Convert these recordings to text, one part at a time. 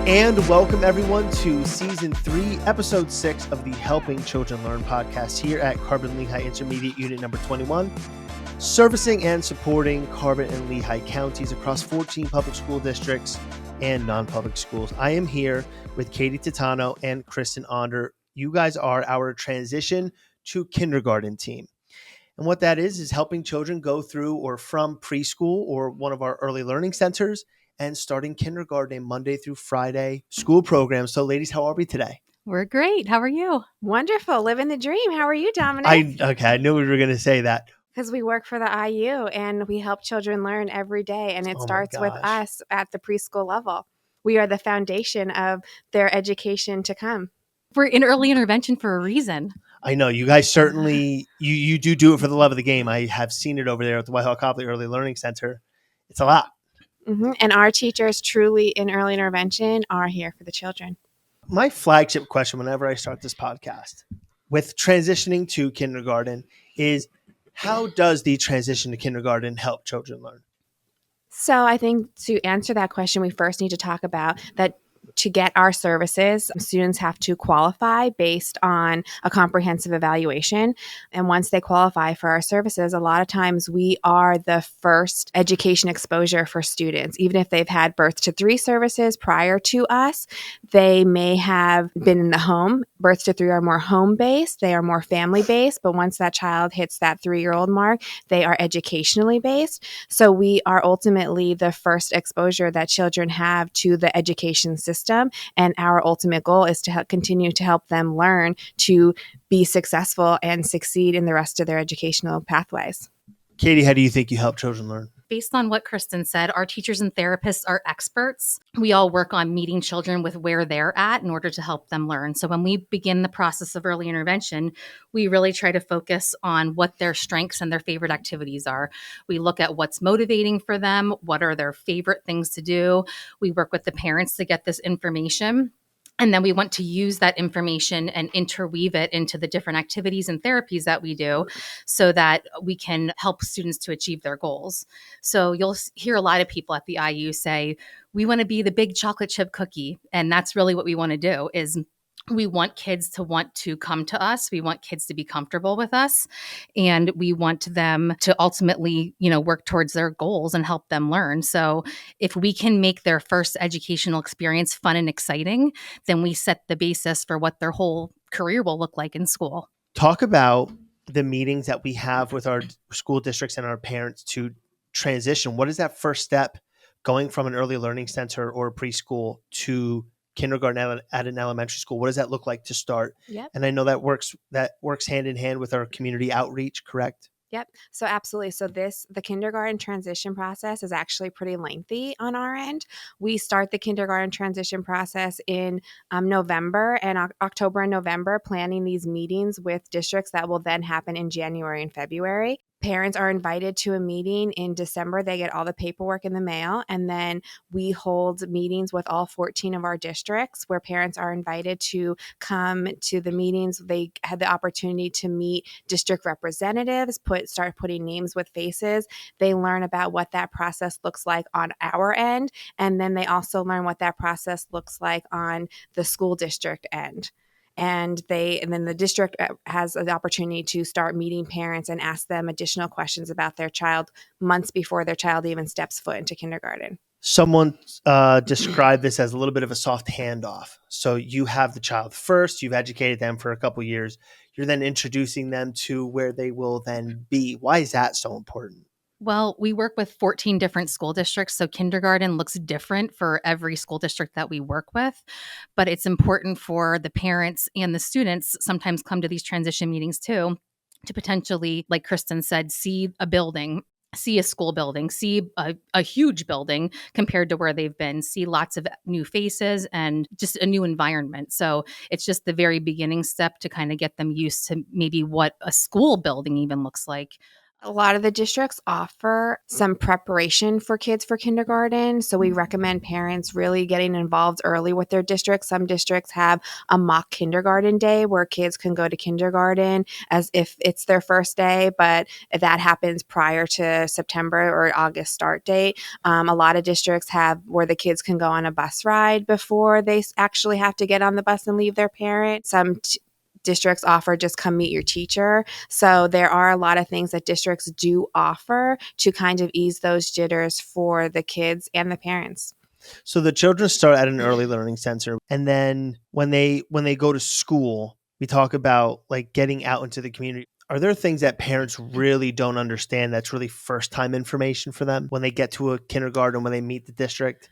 And welcome everyone to Season 3, Episode 6 of the Helping Children Learn podcast here at Carbon-Lehigh Intermediate Unit number 21, servicing and supporting Carbon and Lehigh counties across 14 public school districts and non-public schools. I am here with Katie Titano and Kristen Onder. You guys are our transition to kindergarten team. And what that is helping children go through or from preschool or one of our early learning centers and starting kindergarten Monday through Friday school programs. So ladies, how are we today? We're great. How are you? Wonderful. Living the dream. How are you, Dominic? I knew we were going to say that. Because we work for the IU and we help children learn every day. And it starts with us at the preschool level. We are the foundation of their education to come. We're in early intervention for a reason. I know you guys certainly, you do it for the love of the game. I have seen it over there at the Whitehall Copley Early Learning Center. It's a lot. Mm-hmm. And our teachers truly in early intervention are here for the children. My flagship question whenever I start this podcast with transitioning to kindergarten is, how does the transition to kindergarten help children learn? So I think to answer that question, we first need to talk about that. To get our services, students have to qualify based on a comprehensive evaluation. And once they qualify for our services, a lot of times we are the first education exposure for students. Even if they've had birth to 3 services prior to us, they may have been in the home. Birth to 3 are more home-based. They are more family-based. But once that child hits that 3-year-old mark, they are educationally based. So we are ultimately the first exposure that children have to the education system. And our ultimate goal is to continue to help them learn to be successful and succeed in the rest of their educational pathways. Katie, how do you think you help children learn? Based on what Kristen said, our teachers and therapists are experts. We all work on meeting children with where they're at in order to help them learn. So when we begin the process of early intervention, we really try to focus on what their strengths and their favorite activities are. We look at what's motivating for them, what are their favorite things to do. We work with the parents to get this information. And then we want to use that information and interweave it into the different activities and therapies that we do so that we can help students to achieve their goals. So you'll hear a lot of people at the IU say, we want to be the big chocolate chip cookie. And that's really what we want to do is we want kids to want to come to us. We want kids to be comfortable with us. And we want them to ultimately, work towards their goals and help them learn. So if we can make their first educational experience fun and exciting, then we set the basis for what their whole career will look like in school. Talk about the meetings that we have with our school districts and our parents to transition. What is that first step going from an early learning center or preschool to kindergarten at an elementary school? What does that look like to start? Yep. And I know that works hand in hand with our community outreach, correct? Yep. So absolutely. So the kindergarten transition process is actually pretty lengthy on our end. We start the kindergarten transition process in November and October and November, planning these meetings with districts that will then happen in January and February. Parents are invited to a meeting in December. They get all the paperwork in the mail, and then we hold meetings with all 14 of our districts where parents are invited to come to the meetings. They had the opportunity to meet district representatives, start putting names with faces. They learn about what that process looks like on our end, and then they also learn what that process looks like on the school district end. And then the district has the opportunity to start meeting parents and ask them additional questions about their child months before their child even steps foot into kindergarten. Someone described this as a little bit of a soft handoff. So you have the child first, you've educated them for a couple years. You're then introducing them to where they will then be. Why is that so important? Well, we work with 14 different school districts, so kindergarten looks different for every school district that we work with. But it's important for the parents and the students sometimes come to these transition meetings too, to potentially, like Kristen said, see a building, see a school building, see a huge building compared to where they've been, see lots of new faces and just a new environment. So it's just the very beginning step to kind of get them used to maybe what a school building even looks like. A lot of the districts offer some preparation for kids for kindergarten. So we recommend parents really getting involved early with their district. Some districts have a mock kindergarten day where kids can go to kindergarten as if it's their first day, but that happens prior to September or August start date. A lot of districts have where the kids can go on a bus ride before they actually have to get on the bus and leave their parent. Some districts offer just come meet your teacher. So there are a lot of things that districts do offer to kind of ease those jitters for the kids and the parents. So the children start at an early learning center, and then when they go to school, we talk about like getting out into the community. Are there things that parents really don't understand that's really first time information for them when they get to a kindergarten, when they meet the district?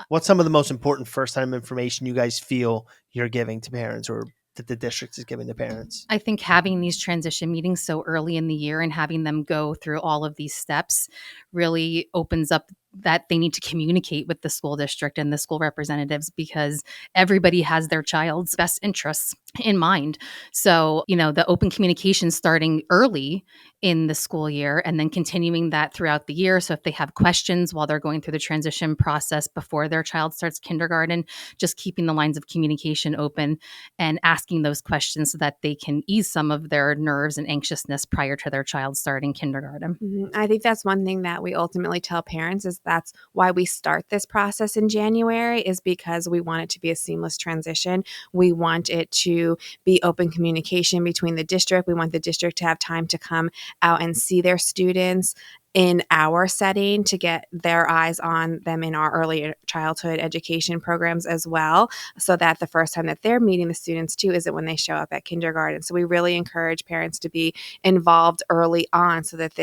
What's some of the most important first time information you guys feel you're giving to parents, or that the district is giving to parents? I think having these transition meetings so early in the year and having them go through all of these steps really opens up that they need to communicate with the school district and the school representatives, because everybody has their child's best interests in mind. So, the open communication starting early in the school year and then continuing that throughout the year. So if they have questions while they're going through the transition process before their child starts kindergarten, just keeping the lines of communication open and asking those questions so that they can ease some of their nerves and anxiousness prior to their child starting kindergarten. I think that's one thing that we ultimately tell parents is that's why we start this process in January, is because we want it to be a seamless transition. We want it to be open communication between the district. We want the district to have time to come out and see their students in our setting, to get their eyes on them in our early childhood education programs as well, so that the first time that they're meeting the students too isn't when they show up at kindergarten. So we really encourage parents to be involved early on so that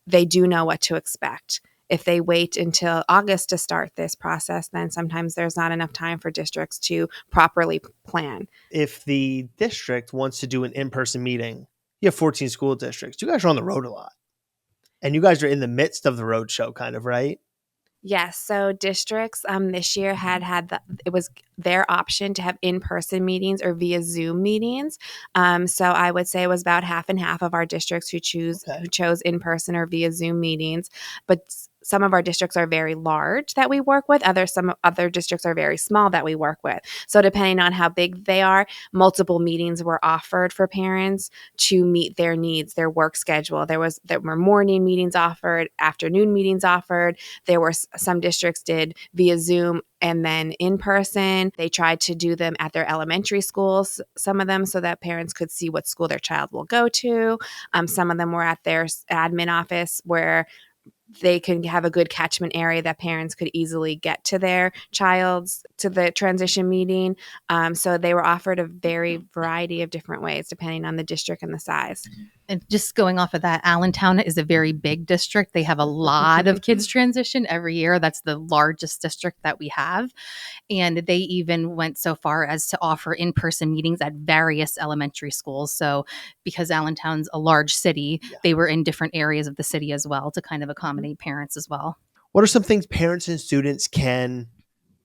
they do know what to expect. If they wait until August to start this process, then sometimes there's not enough time for districts to properly plan. If the district wants to do an in-person meeting, you have 14 school districts. You guys are on the road a lot. And you guys are in the midst of the road show, kind of, right? Yes. So districts this year it was their option to have in-person meetings or via Zoom meetings. So I would say it was about half and half of our districts who chose in-person or via Zoom meetings. But some of our districts are very large that we work with. Some other districts are very small that we work with. So depending on how big they are, multiple meetings were offered for parents to meet their needs, their work schedule. There were morning meetings offered, afternoon meetings offered. There were some districts did via Zoom and then in person. They tried to do them at their elementary schools, some of them, so that parents could see what school their child will go to. Some of them were at their admin office where they can have a good catchment area that parents could easily get to their child's to the transition meeting. So they were offered a very variety of different ways depending on the district and the size. And just going off of that, Allentown is a very big district. They have a lot of kids transition every year. That's the largest district that we have. And they even went so far as to offer in-person meetings at various elementary schools. So because Allentown's a large city, they were in different areas of the city as well to kind of accommodate parents as well. What are some things parents and students can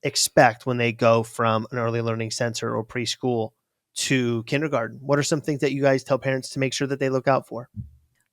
expect when they go from an early learning center or preschool to kindergarten? What are some things that you guys tell parents to make sure that they look out for?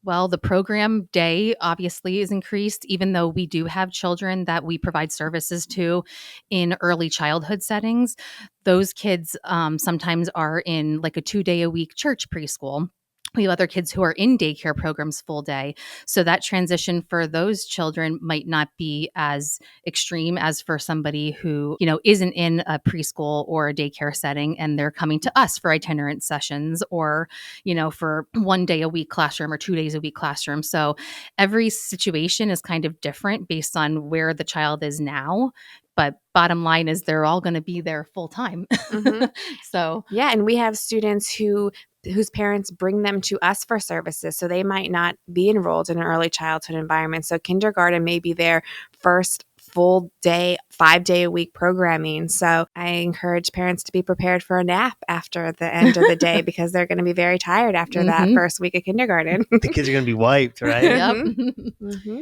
Well, the program day obviously is increased, even though we do have children that we provide services to in early childhood settings. Those kids sometimes are in like a 2-day-a-week church preschool. We have other kids who are in daycare programs full day. So that transition for those children might not be as extreme as for somebody who, isn't in a preschool or a daycare setting and they're coming to us for itinerant sessions or, for 1 day a week classroom or 2 days a week classroom. So every situation is kind of different based on where the child is now. But bottom line is they're all going to be there full time. Mm-hmm. So yeah, and we have students whose parents bring them to us for services. So they might not be enrolled in an early childhood environment. So kindergarten may be their first full day, 5-day-a-week programming. So I encourage parents to be prepared for a nap after the end of the day because they're going to be very tired after that first week of kindergarten. The kids are going to be wiped, right? Yep.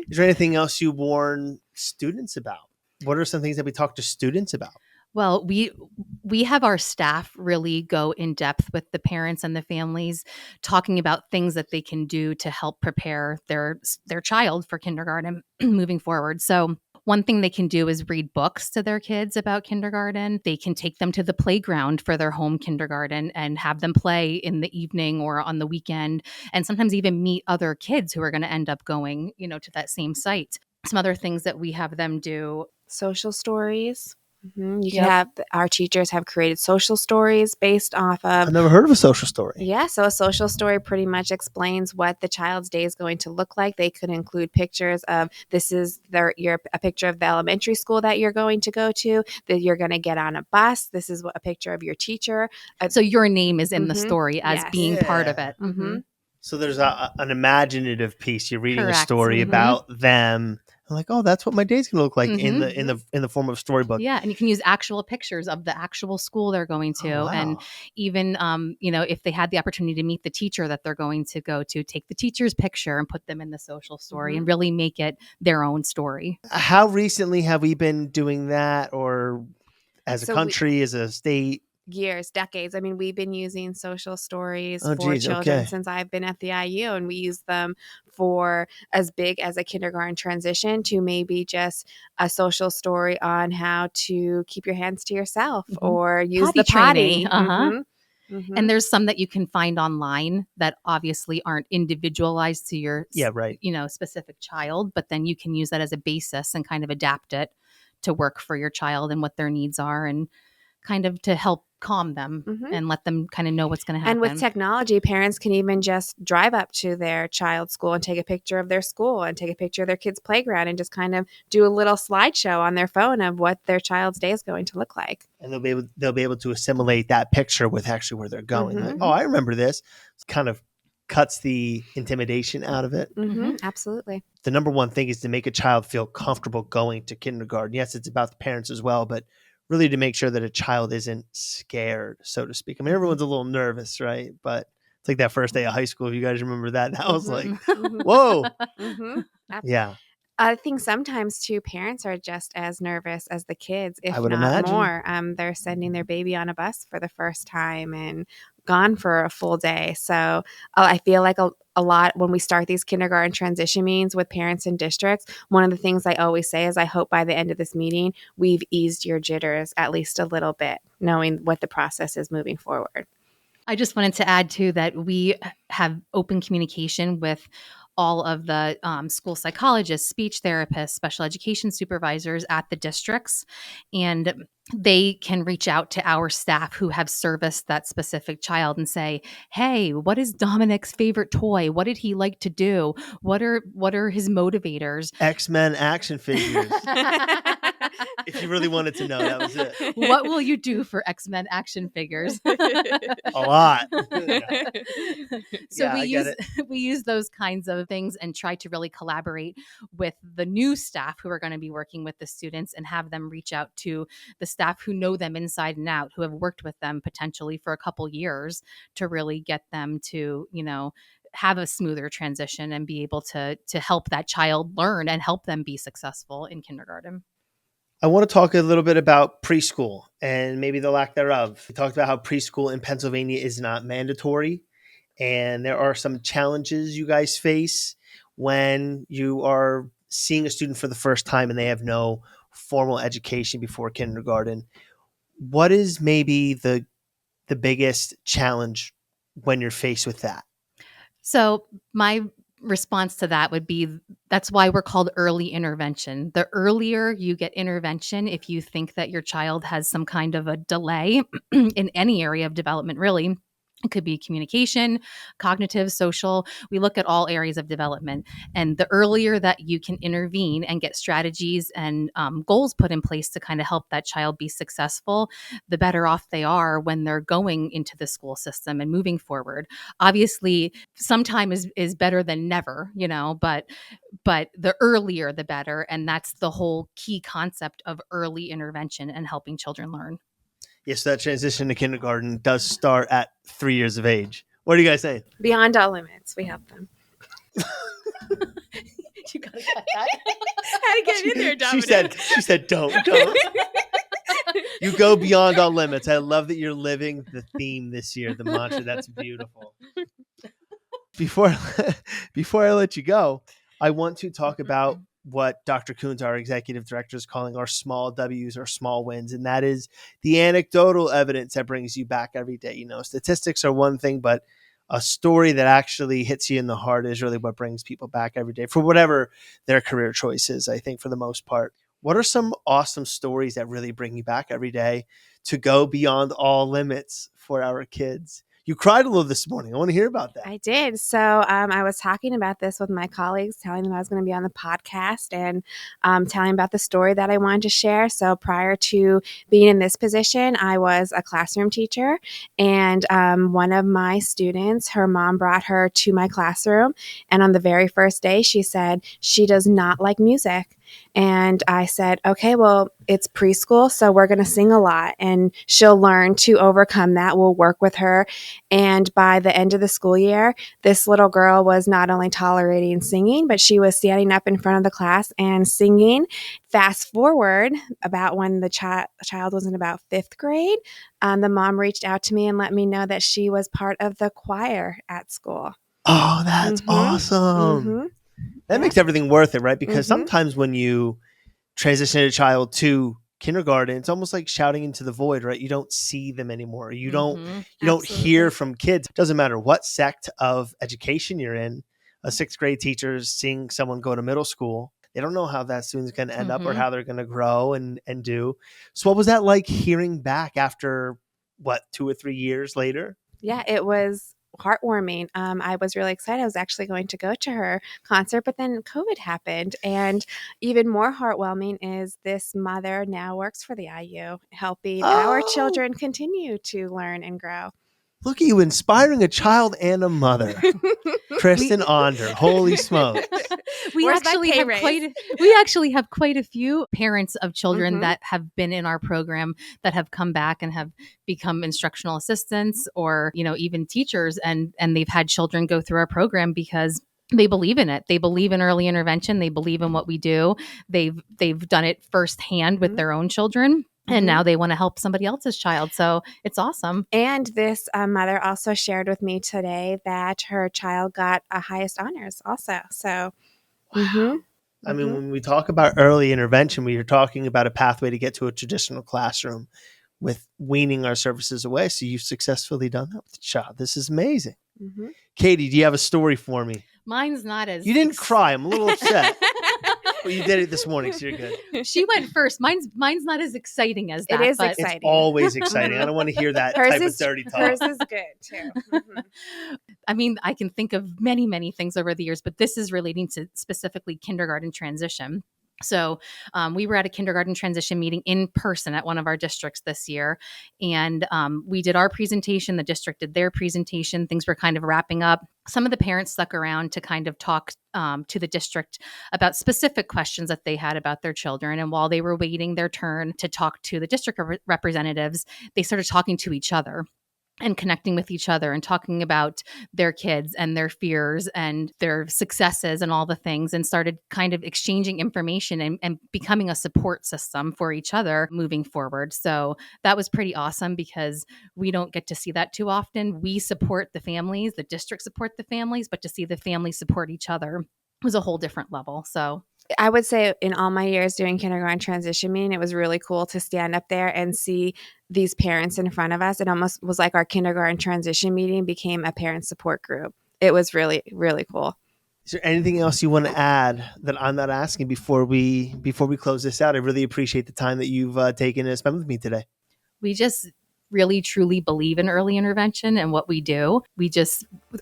Is there anything else you warn students about? What are some things that we talk to students about? Well, we have our staff really go in depth with the parents and the families, talking about things that they can do to help prepare their child for kindergarten moving forward. So one thing they can do is read books to their kids about kindergarten. They can take them to the playground for their home kindergarten and have them play in the evening or on the weekend, and sometimes even meet other kids who are going to end up going, to that same site. Some other things that we have them do. Social stories. You can Yep. have our teachers have created social stories based off of. I've never heard of a social story. Yeah, so a social story pretty much explains what the child's day is going to look like. They could include pictures of this is a picture of the elementary school that you're going to go to, that you're going to get on a bus. This is a picture of your teacher. So your name is in the story as Yes. being part of it. So there's an imaginative piece. You're reading Correct. a story about them. I'm like, oh, that's what my day's gonna look like in the form of a storybook. Yeah, and you can use actual pictures of the actual school they're going to, Oh, wow. and even if they had the opportunity to meet the teacher that they're going to go to, take the teacher's picture and put them in the social story and really make it their own story. How recently have we been doing that, or as a country, as a state? Years, decades. I mean, we've been using social stories Oh, for geez, children okay. since I've been at the IU, and we use them for as big as a kindergarten transition to maybe just a social story on how to keep your hands to yourself or use Potty the training. potty. And there's some that you can find online that obviously aren't individualized to your specific child, but then you can use that as a basis and kind of adapt it to work for your child and what their needs are, and kind of to help calm them and let them kind of know what's going to happen. And with technology, parents can even just drive up to their child's school and take a picture of their school and take a picture of their kid's playground and just kind of do a little slideshow on their phone of what their child's day is going to look like. And they'll be able to assimilate that picture with actually where they're going. Like, oh, I remember this. It kind of cuts the intimidation out of it. Absolutely. The number one thing is to make a child feel comfortable going to kindergarten. Yes, it's about the parents as well, but really to make sure that a child isn't scared, so to speak. I mean, everyone's a little nervous, right? But it's like that first day of high school. If you guys remember that, that was like, whoa. Yeah. I think sometimes too, parents are just as nervous as the kids, if I would not imagine. more. They're sending their baby on a bus for the first time and gone for a full day. So I feel like a lot when we start these kindergarten transition meetings with parents and districts, one of the things I always say is I hope by the end of this meeting, we've eased your jitters at least a little bit, knowing what the process is moving forward. I just wanted to add too that we have open communication with all of the school psychologists, speech therapists, special education supervisors at the districts, and they can reach out to our staff who have serviced that specific child and say, hey, what is Dominic's favorite toy? What did he like to do? What are his motivators? X-Men action figures. If you really wanted to know, that was it. What will you do for X-Men action figures? A lot. So we use those kinds of things and try to really collaborate with the new staff who are going to be working with the students and have them reach out to the staff who know them inside and out, who have worked with them potentially for a couple years, to really get them to, have a smoother transition and be able to help that child learn and help them be successful in kindergarten. I want to talk a little bit about preschool and maybe the lack thereof. We talked about how preschool in Pennsylvania is not mandatory, and there are some challenges you guys face when you are seeing a student for the first time and they have no formal education before kindergarten. What is maybe the biggest challenge when you're faced with that? So my response to that would be, that's why we're called early intervention. The earlier you get intervention, if you think that your child has some kind of a delay in any area of development, really, it could be communication, cognitive, social. We look at all areas of development. And the earlier that you can intervene and get strategies and goals put in place to kind of help that child be successful, the better off they are when they're going into the school system and moving forward. Obviously, sometime is better than never, but the earlier, the better. And that's the whole key concept of early intervention and helping children learn. Yes, that transition to kindergarten does start at 3 years of age. What are you guys saying? Beyond all limits, we help them. You gotta cut that. How to get in there, Dominic? She said, don't. You go beyond all limits. I love that you're living the theme this year, the mantra. That's beautiful. Before I let you go, I want to talk about what Dr. Coons, our executive director, is calling our small W's or small wins. And that is the anecdotal evidence that brings you back every day. You know, statistics are one thing, but a story that actually hits you in the heart is really what brings people back every day for whatever their career choice is, I think, for the most part. What are some awesome stories that really bring you back every day to go beyond all limits for our kids? You cried a little this morning. I want to hear about that. I did. So I was talking about this with my colleagues, telling them I was going to be on the podcast and telling about the story that I wanted to share. So prior to being in this position, I was a classroom teacher. And one of my students, her mom brought her to my classroom. And on the very first day, she said she does not like music. And I said, okay, well, it's preschool, so we're going to sing a lot and she'll learn to overcome that. We'll work with her. And by the end of the school year, this little girl was not only tolerating singing, but she was standing up in front of the class and singing. Fast forward about when the child was in about 5th grade, the mom reached out to me and let me know that she was part of the choir at school. Oh, that's awesome. Mm-hmm. That makes everything worth it, right? Because sometimes when you transition a child to kindergarten, it's almost like shouting into the void, right? You don't see them anymore. You don't hear from kids. It doesn't matter what sect of education you're in. A 6th grade teacher is seeing someone go to middle school. They don't know how that student's going to end up or how they're going to grow and do. So what was that like hearing back after 2 or 3 years later? Yeah, it was heartwarming. I was really excited. I was actually going to go to her concert, but then COVID happened. And even more heartwarming is this mother now works for the IU, helping our children continue to learn and grow. Look at you inspiring a child and a mother. Kristen Onder, holy smokes. We actually have quite a few parents of children that have been in our program that have come back and have become instructional assistants or, even teachers, and they've had children go through our program because they believe in it. They believe in early intervention. They believe in what we do. They've done it firsthand with their own children. And now they want to help somebody else's child. So it's awesome. And this mother also shared with me today that her child got a highest honors also. So, wow. I mean, when we talk about early intervention, we are talking about a pathway to get to a traditional classroom with weaning our services away. So you've successfully done that with the child. This is amazing. Katie, do you have a story for me? Mine's not as... You didn't cry. I'm a little upset. Well, you did it this morning, so you're good. She went first. Mine's not as exciting as that. It is exciting. It's always exciting. I don't want to hear that type of dirty talk. Hers is good, too. I mean, I can think of many, many things over the years, but this is relating to specifically kindergarten transition. So we were at a kindergarten transition meeting in person at one of our districts this year. And we did our presentation. The district did their presentation. Things were kind of wrapping up. Some of the parents stuck around to kind of talk to the district about specific questions that they had about their children. And while they were waiting their turn to talk to the district representatives, they started talking to each other and connecting with each other and talking about their kids and their fears and their successes and all the things, and started kind of exchanging information and becoming a support system for each other moving forward. So that was pretty awesome because we don't get to see that too often. We support the families, the district support the families, but to see the families support each other was a whole different level. So I would say in all my years doing kindergarten transition meeting, it was really cool to stand up there and see these parents in front of us. It almost was like our kindergarten transition meeting became a parent support group. It was really, really cool. Is there anything else you want to add that I'm not asking before we close this out? I really appreciate the time that you've taken to spend with me today. We just really truly believe in early intervention and what we do.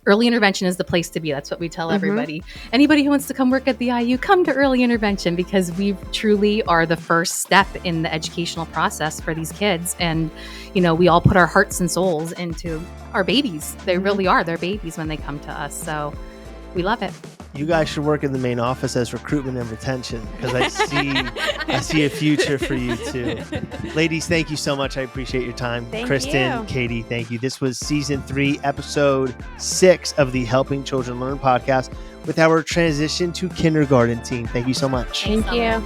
Early intervention is the place to be. That's what we tell everybody. Anybody who wants to come work at the IU, come to early intervention, because we truly are the first step in the educational process for these kids. And, we all put our hearts and souls into our babies. They really are. They're babies when they come to us. So we love it. You guys should work in the main office as recruitment and retention, because I see a future for you too. Ladies, thank you so much. I appreciate your time. Thank Kristen, you. Katie, thank you. This was season 3, episode 6 of the Helping Children Learn podcast with our transition to kindergarten team. Thank you so much. Thank you.